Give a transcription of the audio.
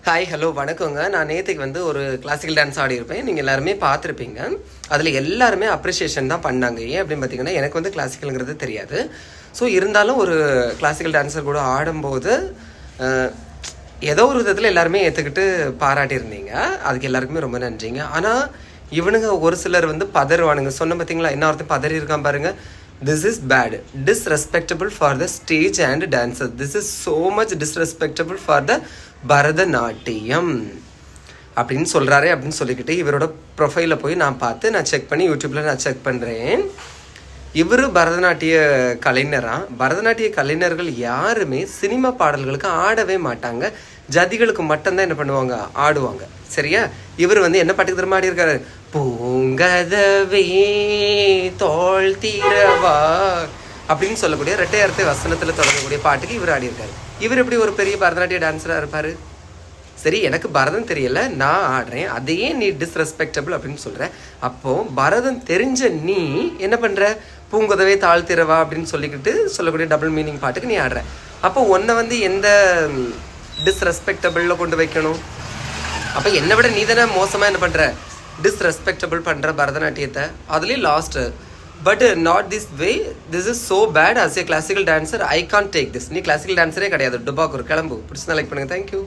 Hi hello வணக்கங்க. நான் நேற்றுக்கு வந்து ஒரு கிளாசிக்கல் டான்ஸ் ஆடியிருப்பேன். நீங்கள் எல்லாருமே பார்த்துருப்பீங்க. அதில் எல்லாருமே அப்ரிஷியேஷன் தான் பண்ணாங்க. ஏன் அப்படின்னு பார்த்தீங்கன்னா, எனக்கு வந்து கிளாசிக்கலுங்கிறது தெரியாது. ஸோ இருந்தாலும் ஒரு கிளாசிக்கல் டான்ஸர் கூட ஆடும்போது ஏதோ ஒரு விதத்தில் எல்லாருமே ஏற்றுக்கிட்டு பாராட்டியிருந்தீங்க. அதுக்கு எல்லாருக்குமே ரொம்ப நன்றிங்க. ஆனால் இவனுங்க ஒரு சிலர் வந்து பதறுவானுங்க. சொன்ன பார்த்தீங்களா, என்ன ஒருத்தர் பதறி இருக்கான் பாருங்க. This is bad, disrespectable for the stage and dancers. This is so much disrespectable for the Bharatanatyam அப்படின்னு சொல்கிறாரே அப்படின்னு சொல்லிக்கிட்டு இவரோட ப்ரொஃபைலில் போய் நான் பார்த்து நான் செக் பண்ணி யூடியூப்பில் நான் செக் பண்ணுறேன். இவர் பரதநாட்டிய கலைஞராக. பரதநாட்டிய கலைஞர்கள் யாருமே சினிமா பாடல்களுக்கு ஆடவே மாட்டாங்க. ஜதிகளுக்கு மட்டும்தான் என்ன பண்ணுவாங்க, ஆடுவாங்க. சரியா? இவர் வந்து என்ன பாட்டுக்கு திரும்ப ஆடி இருக்காரு, பூங்கதவே தோள் தீரவா அப்படின்னு சொல்லக்கூடிய ரெட்டையர்த்தை வசனத்தில் தொடங்கக்கூடிய பாட்டுக்கு இவர் ஆடியிருக்காரு. இவர் எப்படி ஒரு பெரிய பரதநாட்டிய டான்ஸராக இருப்பார்? சரி, எனக்கு பரதம் தெரியல, நான் ஆடுறேன், அதையே நீ டிஸ்ரெஸ்பெக்டபிள் அப்படின்னு சொல்கிற. அப்போது பரதம் தெரிஞ்ச நீ என்ன பண்ணுற, பூங்குதவே தாழ்த்திரவா அப்படின்னு சொல்லிக்கிட்டு சொல்லக்கூடிய டபுள் மீனிங் பாட்டுக்கு நீ ஆடுற. அப்போ உன்னை வந்து எந்த டிஸ்ரெஸ்பெக்டபிளில் கொண்டு வைக்கணும்? அப்போ என்னை விட நீ தானே மோசமாக என்ன பண்ணுற, டிஸ்ரெஸ்பெக்டபிள் பண்ணுற பரதநாட்டியத்தை. அதுலேயும் last. But not this way. This is so bad. As a classical dancer I can't take this. நீ கிளாசிக்கல் டான்ஸரே கிடையாது, டுபாக்கூர் கிளம்பு. பிடிச்சா லைக் பண்ணுங்கள். தேங்க்யூ.